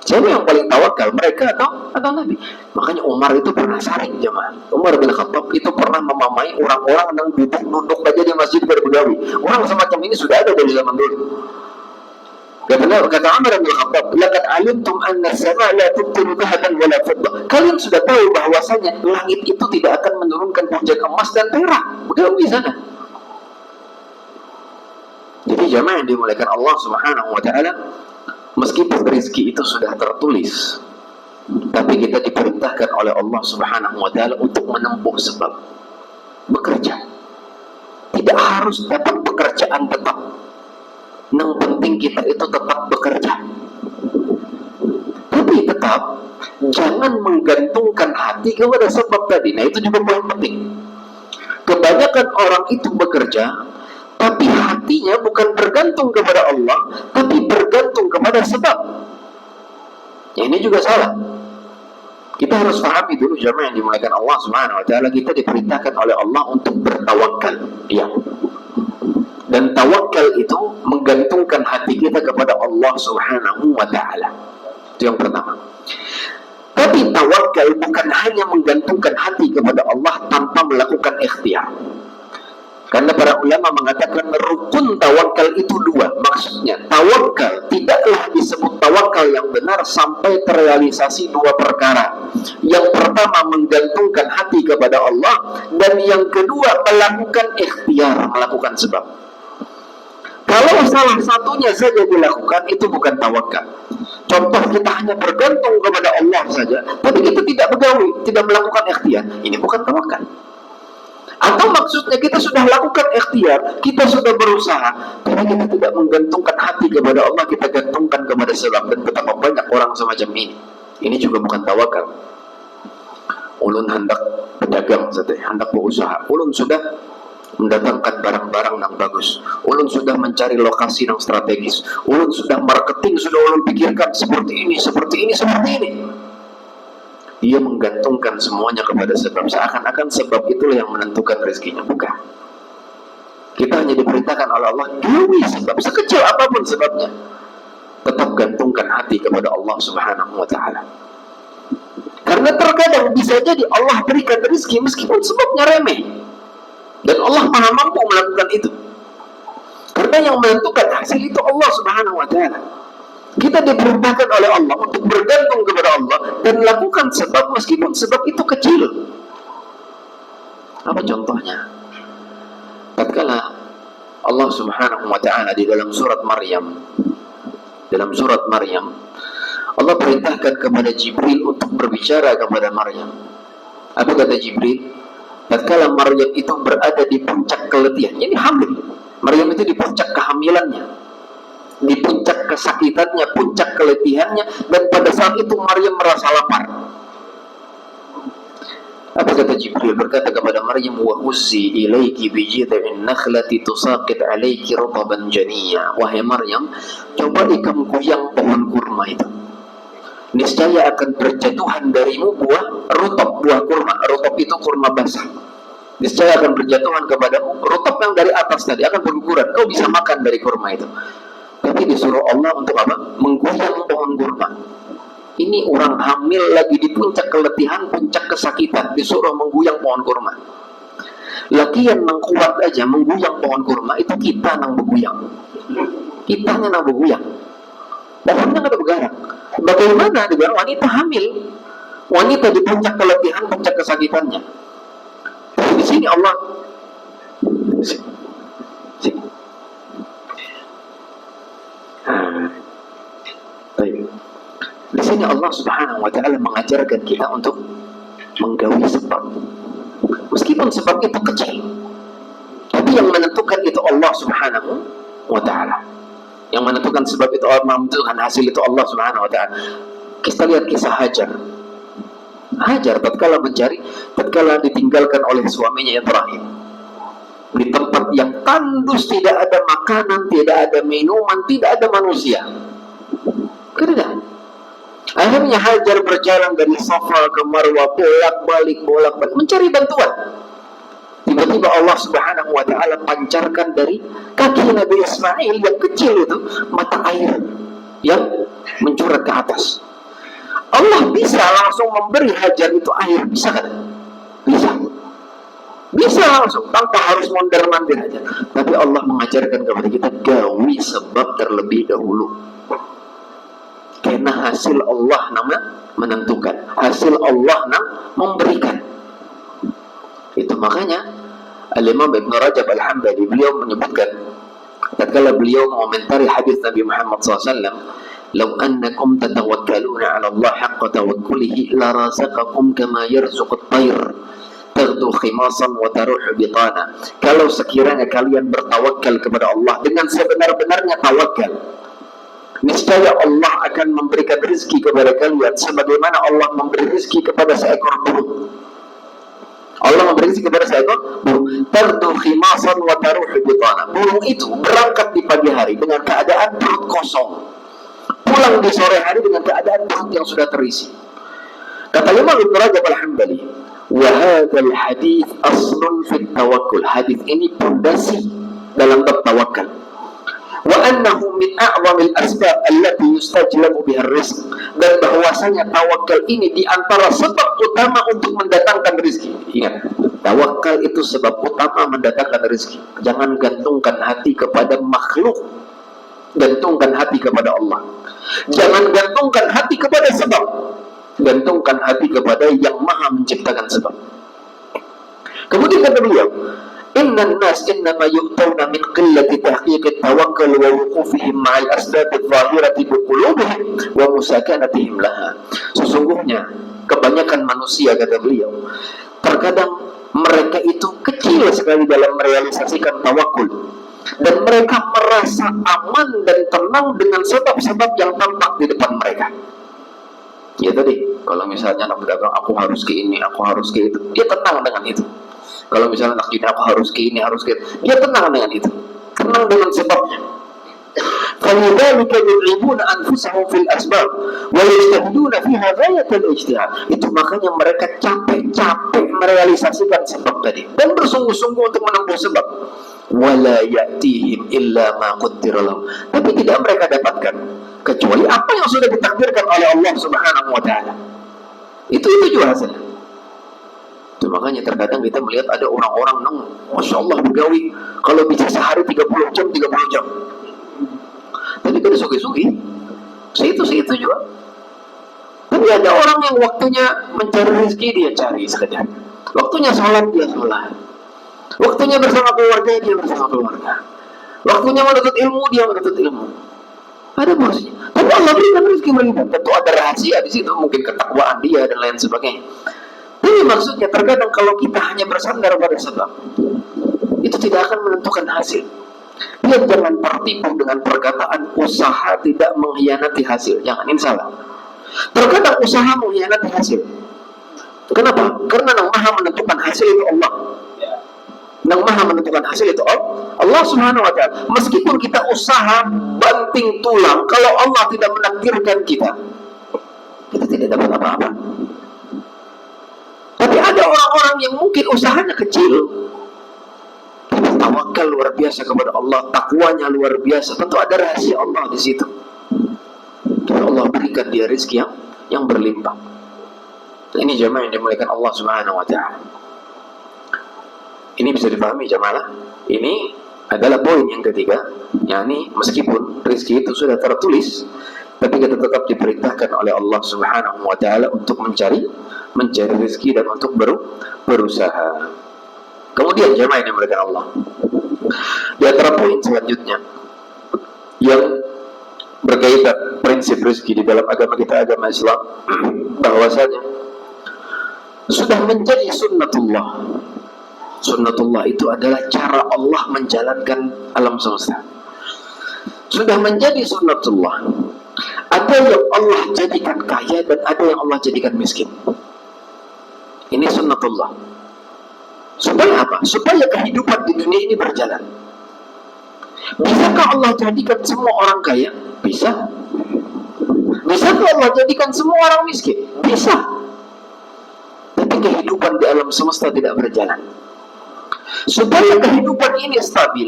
Siapa yang paling tawakal? Mereka atau nabi? Makanya Umar itu pernah saring jemaah. Umar bin Khattab itu pernah memamai orang-orang yang duduk aja di masjid berbegawi. Orang semacam ini sudah ada dari zaman dulu. Kata Umar bin Khattab, laqad alimtum anna as-samaa la tubtilu dhahaban wala fiddah. Kalian sudah tahu bahwasanya langit itu tidak akan menurunkan hujan emas dan perak. Begawi sana. Jadi jamaah yang dimuliakan Allah Subhanahu wa taala, meskipun rezeki itu sudah tertulis, tapi kita diperintahkan oleh Allah Subhanahu wa taala untuk menempuh sebab bekerja. Tidak harus dapat pekerjaan tetap. Yang penting kita itu tetap bekerja. Tapi tetap jangan menggantungkan hati kepada sebab tadi. Nah, itu juga paling penting. Kebanyakan orang itu bekerja, tapi hatinya bukan bergantung kepada Allah, tapi bergantung kepada sebab. Ya, ini juga salah. Kita harus pahami dulu jamaah yang dimuliakan Allah Subhanahu wa taala, kita diperintahkan oleh Allah untuk bertawakal. Ya. Dan tawakal itu menggantungkan hati kita kepada Allah Subhanahu wa taala. Itu yang pertama. Tapi tawakal bukan hanya menggantungkan hati kepada Allah tanpa melakukan ikhtiar. Karena para ulama mengatakan rukun tawakal itu dua. Maksudnya tawakal tidaklah disebut tawakal yang benar sampai terrealisasi dua perkara. Yang pertama menggantungkan hati kepada Allah, dan yang kedua melakukan ikhtiar, melakukan sebab. Kalau salah satunya saja dilakukan, itu bukan tawakal. Contoh, kita hanya bergantung kepada Allah saja, tapi kita tidak begawi, tidak melakukan ikhtiar, ini bukan tawakal. Atau maksudnya kita sudah lakukan ikhtiar, kita sudah berusaha, tapi kita tidak menggantungkan hati kepada Allah, kita gantungkan kepada sebab. Dan betapa banyak orang semacam ini. Ini juga bukan tawakal. Ulun hendak berdagang, hendak berusaha, ulun sudah mendatangkan barang-barang yang bagus, ulun sudah mencari lokasi yang strategis, ulun sudah marketing, sudah ulun pikirkan seperti ini. Dia menggantungkan semuanya kepada sebab, seakan-akan sebab itulah yang menentukan rezekinya. Bukan. Kita hanya diperintahkan oleh Allah, gawi sebab, sekecil apapun sebabnya, tetap gantungkan hati kepada Allah Subhanahu wa taala. Karena terkadang bisa jadi Allah berikan rezeki meskipun sebabnya remeh. Dan Allah maha mampu melakukan itu. Karena yang menentukan hasil itu Allah Subhanahu wa ta'ala. Kita diperintahkan oleh Allah untuk bergantung kepada Allah dan lakukan sebab meskipun sebab itu kecil. Apa contohnya? Tatkala Allah Subhanahu wa ta'ala di dalam surat Maryam, Allah perintahkan kepada Jibril untuk berbicara kepada Maryam. Apa kata Jibril? Tatkala Maryam itu berada di puncak keletihan, ini hamil. Maryam itu di puncak kehamilannya, di puncak kesakitannya, puncak keletihannya, dan pada saat itu Maryam merasa lapar. Apa kata Jibril? Berkata kepada Maryam, wa huzzi ilaiki bi jid'in nakhlati tusaqit alaiki rutaban janiyya. Wahai Maryam, coba ikam goyang pohon kurma itu, niscaya akan berjatuhan darimu buah rutop, buah kurma. Rutop itu kurma basah. Niscaya akan berjatuhan kepadamu rutop yang dari atas tadi, akan berguguran. Kau bisa makan dari kurma itu. Tapi disuruh Allah untuk apa? Mengguyang pohon kurma. Ini orang hamil lagi di puncak keletihan, puncak kesakitan, disuruh mengguyang pohon kurma. Lakian nang kuat aja mengguyang pohon kurma, itu kita nang berguyang. Kitanya nang berguyang. Pohonnya nggak bergerak. Bagaimana dengan wanita hamil? Wanita di puncak keletihan, puncak kesakitannya. Di sini Allah di sini Allah Subhanahu wa taala mengajarkan kita untuk menggawi sebab. Meskipun sebab itu kecil, tapi yang menentukan itu Allah Subhanahu wa taala. Yang menentukan sebab itu Allah, menentukan hasil itu Allah Subhanahu wa taala. Kita lihat kisah Hajar. Hajar tatkala ditinggalkan oleh suaminya Ibrahim di tempat yang tandus, tidak ada makanan, tidak ada minuman, tidak ada manusia. Tidak. Akhirnya Hajar berjalan dari Safa ke Marwah, bolak-balik mencari bantuan. Tiba-tiba Allah Subhanahu wa taala pancarkan dari kaki Nabi Ismail yang kecil itu mata air yang mencurat ke atas. Allah bisa langsung memberi Hajar itu air, bisa kan? Bisa langsung tanpa harus mondar-mandir aja. Tapi Allah mengajarkan kepada kita gawi sebab terlebih dahulu. Karena hasil Allah nama menentukan, hasil Allah nam memberikan. Itu makanya Al-Imam Ibn Rajab Al-Hambali beliau menyebutkan tatkala beliau mengomentari hadis Nabi Muhammad SAW, "Lau annakum tatawakkaluna 'ala Allah haqqa tawakkulihi la razaqakum kama yarzuqut tayr taghdu khimasan wa taruhu bitana." Kalau sekiranya kalian bertawakal kepada Allah dengan sebenar-benarnya tawakal, niscaya Allah akan memberikan rezeki kepada kalian sebagaimana Allah memberi rezeki kepada seekor burung. Allah memberi rezeki kepada seekor burung. Tardu khimasan wa taruhu bitana. Burung itu berangkat di pagi hari dengan keadaan perut kosong, pulang di sore hari dengan keadaan perut yang sudah terisi. Kata Imam Ibn Rajab Al-Hambali, wa hadzal hadits aslun fit tawakkul. Hadis ini pondasi dalam bab tawakal. Wa annahu min a'zamil asbab allati yustajlabu biha rizq, dan bahwasanya tawakal ini di antara sebab utama untuk mendatangkan rezeki. Ingat, tawakal itu sebab utama mendatangkan rezeki. Jangan gantungkan hati kepada makhluk, gantungkan hati kepada Allah. Jangan gantungkan hati kepada sebab, gantungkan hati kepada yang maha menciptakan sebab. Kemudian kata beliau, innan nas innama yu'tawna min qillati tahqiqit tawakkul wa wuqufihim ma'al asbab adh-dhahirati bi qulubihim wa musakanatihim laha. Sesungguhnya kebanyakan manusia, kata beliau, terkadang mereka itu kecil sekali dalam merealisasikan tawakul, dan mereka merasa aman dan tenang dengan sebab-sebab yang tampak di depan mereka. Ya tadi, kalau misalnya anak berdagang, aku harus ke ini, aku harus ke itu, dia tenang dengan itu. Kalau misalnya nak gini, aku harus ke ini, harus ke itu, dia tenang dengan itu, tenang dengan sebabnya. فَلِذَلِكَ يُذْعِبُونَ أَنفُسَهُمْ فِي الْأَسْبَابِ وَيَجْتَهِدُونَ فِيهَا غَايَةَ الْإِجْتِهَادِ. Itu makanya mereka capek-capek merealisasikan sebab tadi dan bersungguh-sungguh untuk menempuh sebab. وَلَا يَأْتِيهِمْ إِلَّا مَا قُدِّرَ لَهُمْ. Tapi tidak mereka dapatkan kecuali apa yang sudah ditakdirkan oleh Allah Subhanahu wa taala. Itu juga hasilnya. Itu makanya terkadang kita melihat ada orang-orang yang Masya Allah begawi, kalau bisa sehari 30 jam. Tapi kan sugi-sugi Segitu juga. Tapi ada orang yang waktunya mencari rezeki dia cari sekadar, waktunya sholat dia sholat, waktunya bersama keluarga dia bersama keluarga, waktunya menuntut ilmu dia menuntut ilmu. Ada maksudnya. Tapi Allah berikan rezeki melihat, tentu ada rahasia di situ, mungkin ketakwaan dia dan lain sebagainya. Tapi maksudnya terkadang kalau kita hanya bersandar pada sebab, itu tidak akan menentukan hasil. Dia jangan tertipu dengan perkataan usaha tidak mengkhianati hasil. Jangan, ini salah. Terkadang usaha mengkhianati hasil. Kenapa? Karena yang maha menentukan hasil itu Allah. Yang maha menentukan hasil itu Allah Subhanahu wa ta'ala. Meskipun kita usaha banting tulang, kalau Allah tidak menakdirkan kita, kita tidak dapat apa-apa. Tapi ada orang-orang yang mungkin usahanya kecil, tapi tawakal luar biasa kepada Allah, takwanya luar biasa. Tentu ada rahasia Allah di situ. Allah berikan dia rezeki yang berlimpah. Ini jamaah yang dimuliakan Allah Subhanahu wa taala. Ini bisa dipahami jamaah. Ini adalah poin yang ketiga, yakni meskipun rezeki itu sudah tertulis, tapi kita tetap diperintahkan oleh Allah Subhanahu wa taala untuk mencari rezeki dan untuk berusaha. Kemudian jemaah yang dimuliakan Allah, di antara poin selanjutnya yang berkaitan prinsip rezeki di dalam agama kita, agama Islam, bahwasanya sudah menjadi sunnatullah. Sunnatullah itu adalah cara Allah menjalankan alam semesta. Sudah menjadi sunnatullah. Ada yang Allah jadikan kaya dan ada yang Allah jadikan miskin. Ini sunnatullah. Supaya apa? Supaya kehidupan di dunia ini berjalan. Bisakah Allah jadikan semua orang kaya? Bisa. Bisakah Allah jadikan semua orang miskin? Bisa. Tapi kehidupan di alam semesta tidak berjalan. Supaya kehidupan ini stabil,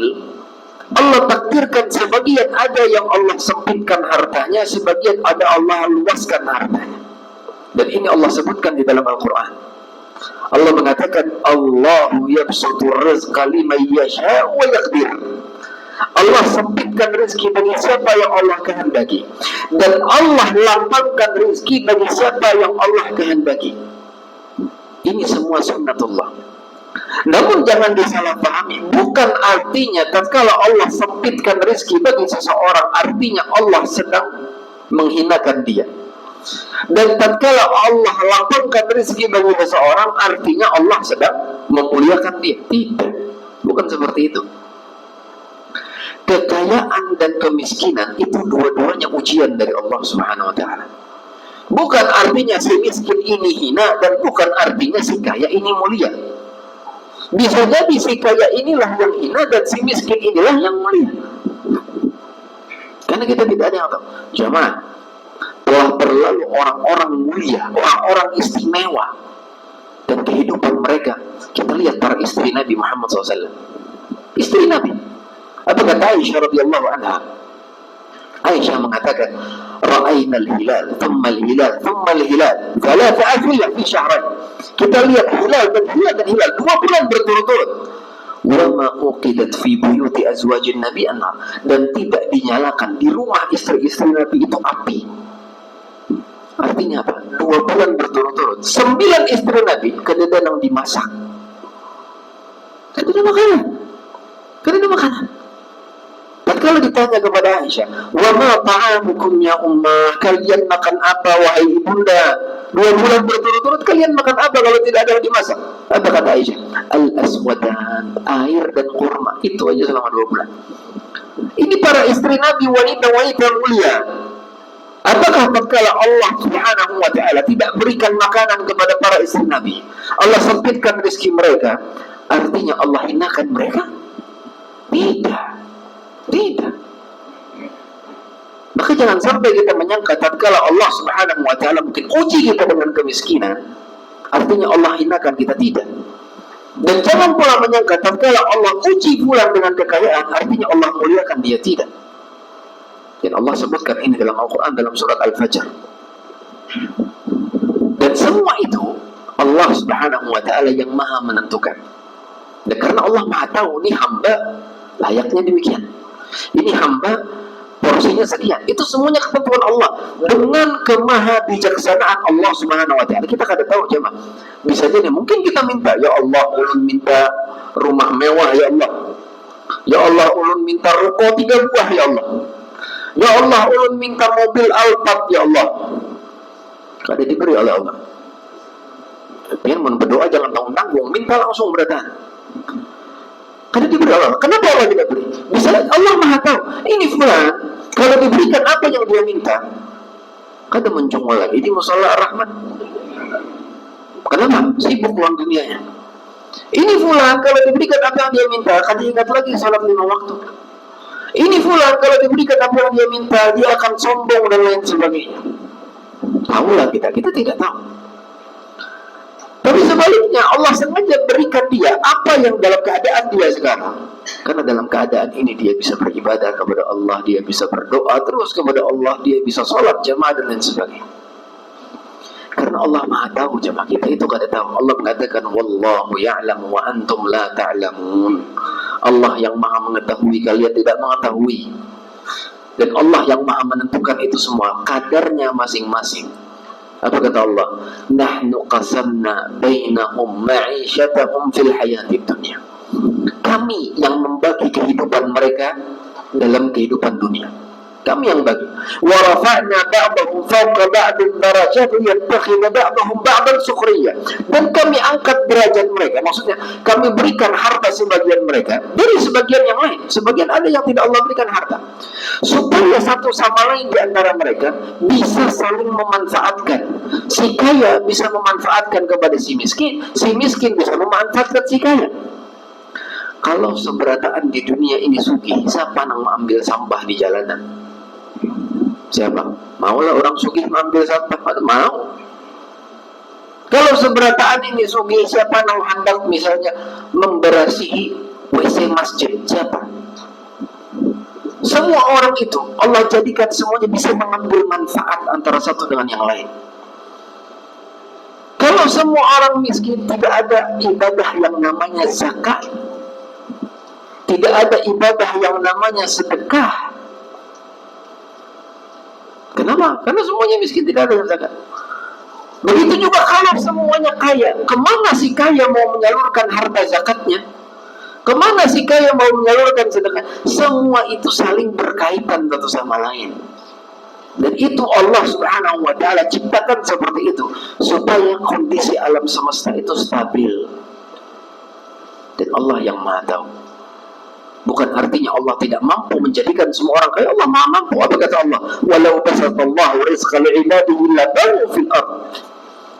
Allah takdirkan sebagian ada yang Allah sempitkan hartanya, sebagian ada Allah luaskan hartanya. Dan ini Allah sebutkan di dalam Al-Quran. Allah mengatakan, Allahu yabsutu rizqa liman yasha'u wa yaqdir. Allah sempitkan rezeki bagi siapa yang Allah kehendaki, dan Allah lapangkan rezeki bagi siapa yang Allah kehendaki. Ini semua sunnatullah. Namun jangan disalahpahami, bukan artinya tatkala Allah sempitkan rezeki bagi seseorang, artinya Allah sedang menghinakan dia. Dan tatkala Allah lapangkan rezeki bagi seseorang, artinya Allah sedang memuliakan dia. Tidak, bukan seperti itu. Kekayaan dan kemiskinan itu dua-duanya ujian dari Allah Subhanahu wa taala. Bukan artinya si miskin ini hina, dan bukan artinya si kaya ini mulia. Bisa jadi si kaya inilah yang hina dan si miskin inilah yang mulia. Karena kita tidak ada yang tahu. Jamaah, telah berlalu orang-orang mulia, orang-orang istimewa, dan kehidupan mereka. Kita lihat para istri Nabi Muhammad SAW. Istri Nabi. Apa kata Aisyah radhiyallahu anha? Aisyah mengatakan, Ra'ayna al-hilal, thumma al-hilal, thumma al-hilal, thalatha afillah fi syahrain. Kita lihat hilal dan hilal dan hilal 2 bulan berturut-turut. Wa ma uqidat fi buyuti azwajin nabi anna, dan tidak dinyalakan di rumah istri-istri Nabi itu api. Artinya apa? 2 bulan berturut-turut 9 istri Nabi kadang-kadang dimasak. Kadang makanan. Kadang makanan. Kalau ditanya kepada Aisyah, wa ma ta'amukum ya ummah, kalian makan apa wahai ibunda? 2 bulan berturut-turut kalian makan apa kalau tidak ada yang dimasak? Apa kata Aisyah? Al-aswadan, air dan kurma. Itu aja selama 2 bulan. Ini para istri Nabi, wanita-wanita mulia. Apakah tatkala Allah Subhanahu wa taala tidak berikan makanan kepada para istri Nabi, Allah sempitkan rezeki mereka, artinya Allah hinakan mereka? Tidak. Tidak. Maka jangan sampai kita menyangka tatkala Allah Subhanahu wa taala mungkin uji kita dengan kemiskinan, artinya Allah hinakan kita. Tidak. Dan jangan pula menyangka tatkala Allah uji pula dengan kekayaan, artinya Allah muliakan dia. Tidak. Dan Allah sebutkan ini dalam Al-Quran, dalam surat Al-Fajr. Dan semua itu Allah Subhanahu wa taala yang maha menentukan. Dan karena Allah maha tahu, ini hamba layaknya demikian, ini hamba porsinya sekian. Itu semuanya ketentuan Allah dengan kemahabijaksanaan Allah Subhanahu wa taala. Kita kada tahu jemaah. Bisa jadi mungkin kita minta, ya Allah, ulun minta rumah mewah ya Allah. Ya Allah, ulun minta ruko 3 buah ya Allah. Ya Allah, ulun minta mobil Alphard ya Allah. Kada diberi oleh Allah. Biar berdoa jangan tanggung-tanggung, minta langsung berdatang. Karena diberi Allah. Kenapa Allah tidak beri? Bisa Allah maha tahu. Ini fulan, kalau diberikan apa yang dia minta, kada mencungol lagi di musala Ar-Rahman. Kenapa? Sibuk uang dunianya. Ini fulan, kalau diberikan apa yang dia minta, kada ingat lagi salat 5 waktu. Ini fulan, kalau diberikan apa yang dia minta, dia akan sombong dan lain sebagainya. Tahulah kita tidak tahu. Tapi sebaliknya Allah sengaja berikan dia apa yang dalam keadaan dia sekarang. Karena dalam keadaan ini dia bisa beribadah kepada Allah, dia bisa berdoa terus kepada Allah, dia bisa sholat jamaah dan lain sebagainya. Karena Allah Maha tahu jemaah, kita itu kada tahu. Allah mengatakan wallahu ya'lamu wa antum la ta'lamun. Allah yang Maha mengetahui, kalian tidak mengetahui. Dan Allah yang Maha menentukan itu semua kadarnya masing-masing. Apa kata Allah? Nahnu qasamna bainahum ma'isyatahum fil hayatid dunya. Kami yang membagi kehidupan mereka dalam kehidupan dunia. Kami yang bagi. Wa rafa'na ba'dahum fawqa ba'din darajat yattakhidhu ba'dahum ba'dan sukhriya. Dan kami angkat derajat mereka. Maksudnya kami berikan harta sebagian mereka dari sebagian yang lain. Sebagian ada yang tidak Allah berikan harta. Supaya satu sama lain di antara mereka bisa saling memanfaatkan. Si kaya bisa memanfaatkan kepada si miskin bisa memanfaatkan si kaya. Kalau seberataan di dunia ini sugih, siapa yang mengambil sampah di jalanan? Siapa? Maulah orang sugih mengambil sampah? Mau. Kalau seberataan ini sugih, siapa yang hendak misalnya memberasihi WC masjid? Siapa? Semua orang itu Allah jadikan semuanya bisa mengambil manfaat antara satu dengan yang lain. Kalau semua orang miskin, tidak ada ibadah yang namanya zakat, tidak ada ibadah yang namanya sedekah. Kenapa? Karena semuanya miskin, tidak ada zakat. Begitu juga kalau semuanya kaya, kemana si kaya mau menyalurkan harta zakatnya? Kemana si kaya mau menyalurkan sedekah? Semua itu saling berkaitan satu sama lain. Dan itu Allah Subhanahu wa ta'ala ciptakan seperti itu supaya kondisi alam semesta itu stabil. Dan Allah yang Maha tahu. Bukan artinya Allah tidak mampu menjadikan semua orang kaya. Allah Maha mampu. Apa kata Allah? Walau basatallahu rizqa li'ibadihi labaghu fil ardh.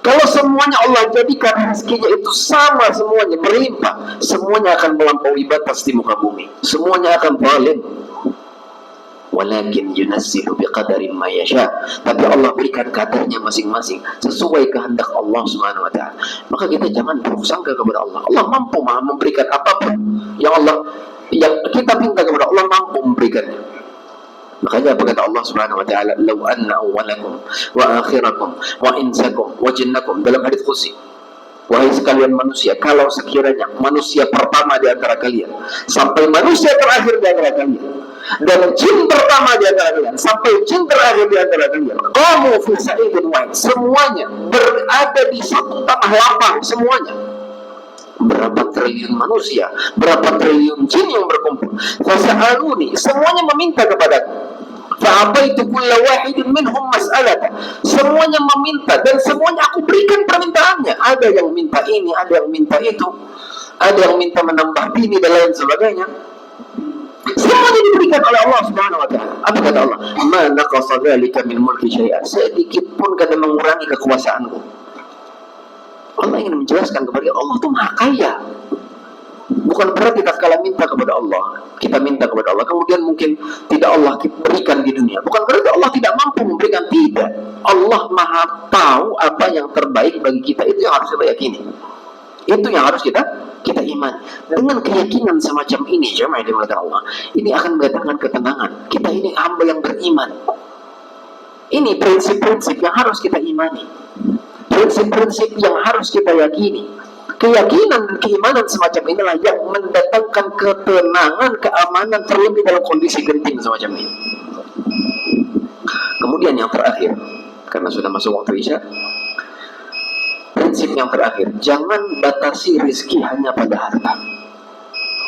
Kalau semuanya Allah jadikan rezekinya itu sama semuanya, berlimpah, semuanya akan melampaui batas di muka bumi. Semuanya akan zalim. Walakin yunazzilu biqadarin ma yasha. Tapi Allah berikan kadarnya masing-masing sesuai kehendak Allah Subhanahu wa ta'ala. Maka kita jangan buruk sangka kepada Allah. Allah mampu Maha memberikan apapun yang kita minta kepada Allah, mampu memberikannya. Makanya apa kata Allah Subhanahu wa ta'ala? Law anna awwalakum wa akhirakum wa insakum wa jinnakum, dalam hadits qudsi. Wahai sekalian manusia, kalau sekiranya manusia pertama di antara kalian sampai manusia terakhir di antara kalian, dan jin pertama di antara kalian sampai jin terakhir di antara kalian, qamu fi sa'idin wahid, semuanya berada di satu tanah lapang, semuanya. Berapa triliun manusia, berapa triliun jin yang berkumpul. Fasa'aluni, semuanya meminta kepadaku. Fa'abaitu kulla wahidin minhum mas'alata. Semuanya meminta dan semuanya aku berikan permintaannya. Ada yang minta ini, ada yang minta itu, ada yang minta menambah bini dan lain sebagainya. Semuanya diberikan oleh Allah Subhanahu wa ta'ala. Apa kata Allah? Ma naqasa dzalika min mulki syai'an. Sedikit pun kada mengurangi kekuasaanku. Allah ingin menjelaskan kepada Allah itu Maha Kaya. Bukan berarti tatkala minta kepada Allah, kita minta kepada Allah, kemudian mungkin tidak Allah berikan di dunia. Bukan berarti Allah tidak mampu memberikan, tidak. Allah Maha tahu apa yang terbaik bagi kita. Itu yang harus kita yakini. Itu yang harus kita imani. Dengan keyakinan semacam ini, jemaah yang dimuliakan Allah, ini akan mendatangkan ketenangan. Kita ini hamba yang beriman. Ini prinsip-prinsip yang harus kita imani. Prinsip-prinsip yang harus kita yakini. Keyakinan dan keimanan semacam inilah yang mendatangkan ketenangan, keamanan, terlebih dalam kondisi genting semacam ini. Kemudian yang terakhir, karena sudah masuk waktu Isya, prinsip yang terakhir, jangan batasi rezeki hanya pada harta.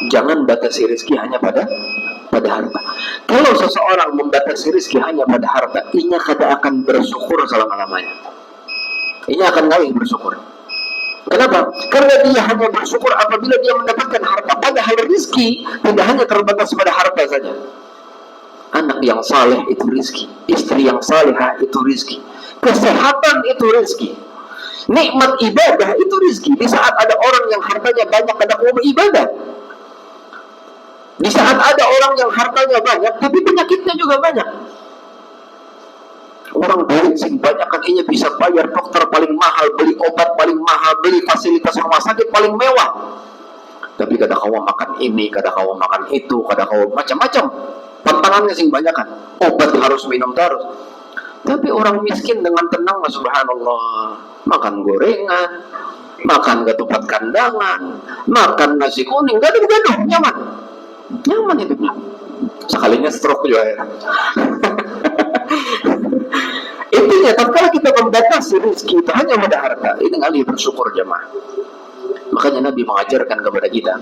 Jangan batasi rezeki hanya pada harta. Kalau seseorang membatasi rezeki hanya pada harta, ia kada akan bersyukur selama-lamanya. Ini akan ngalir bersyukur. Kenapa? Karena dia hanya bersyukur apabila dia mendapatkan harta. Padahal rezeki tidak hanya terbatas pada harta saja. Anak yang saleh itu rezeki, istri yang salehah itu rezeki, kesehatan itu rezeki, nikmat ibadah itu rezeki. Di saat ada orang yang hartanya banyak kada mau beribadah, di saat ada orang yang hartanya banyak tapi penyakitnya juga banyak. Orang duit sing banyak kan inya bisa bayar dokter paling mahal, beli obat paling mahal, beli fasilitas rumah sakit paling mewah. Tapi kada kawa makan ini, kada kawa makan itu, kada kawa macam-macam. Pantangannya sing banyak kan. Obat harus minum terus. Tapi orang miskin dengan tenang, subhanallah, makan gorengan, makan ketupat kandangan, makan nasi kuning, gaduh-gaduh, nyaman. Nyaman hidupnya. Sekalinya stroke juga ya. Intinya, tatkala kita membatasi rezeki itu hanya pada harta, ini kali bersyukur jemaah. Makanya Nabi mengajarkan kepada kita,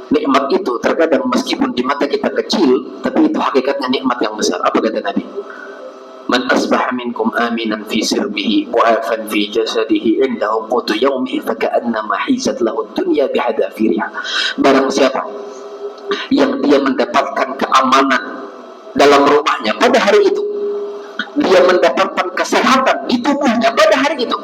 nikmat itu terkadang meskipun di mata kita kecil, tapi itu hakikatnya nikmat yang besar. Apa kata Nabi? Man asbaha minkum aminan fi sirbihi mu'afan fi jasadihi indahu qutu yawmihi faka'annama hizat lahu dunya bihadafiriha. Barang siapa yang dia mendapatkan keamanan dalam rumahnya pada hari itu, dia mendapatkan kesehatan di tubuhnya pada hari itu,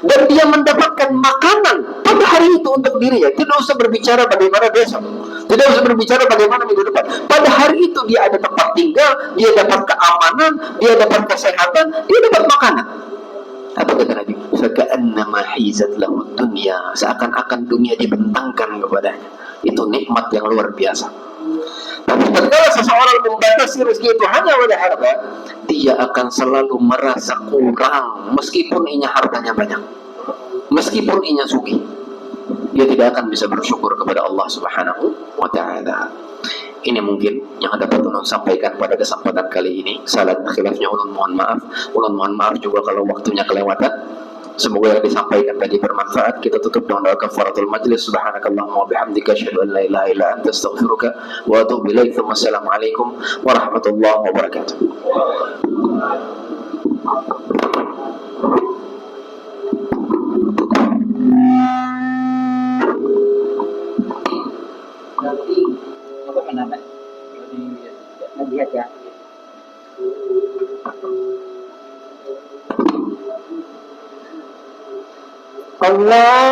dan dia mendapatkan makanan pada hari itu untuk dirinya, tidak usah berbicara bagaimana besok, tidak usah berbicara bagaimana minggu depan. Pada hari itu dia ada tempat tinggal, dia dapat keamanan, dia dapat kesehatan, dia dapat makanan. Apa kata Nabi? Faka'annama hizat lahu dunya, seakan-akan dunia dibentangkan kepadanya. Itu nikmat yang luar biasa. Tapi ketika seseorang membatasi rezeki itu hanya pada harta, dia akan selalu merasa kurang meskipun inya hartanya banyak, meskipun inya sugih. Dia tidak akan bisa bersyukur kepada Allah Subhanahu wa ta'ala. Ini mungkin yang dapat ulun sampaikan pada kesempatan kali ini. Salah khilafnya ulun mohon maaf. Ulun mohon maaf juga kalau waktunya kelewatan. Semoga yang disampaikan tadi bermanfaat. Kita tutup dengan doa kafaratul majlis. Subhanakallahumma wa bihamdika asyhadu an la ilaha illa anta astaghfiruka wa atubu ilaik. Wassalamualaikum warahmatullahi wabarakatuh. Apa menambah? Lihat ya. Allah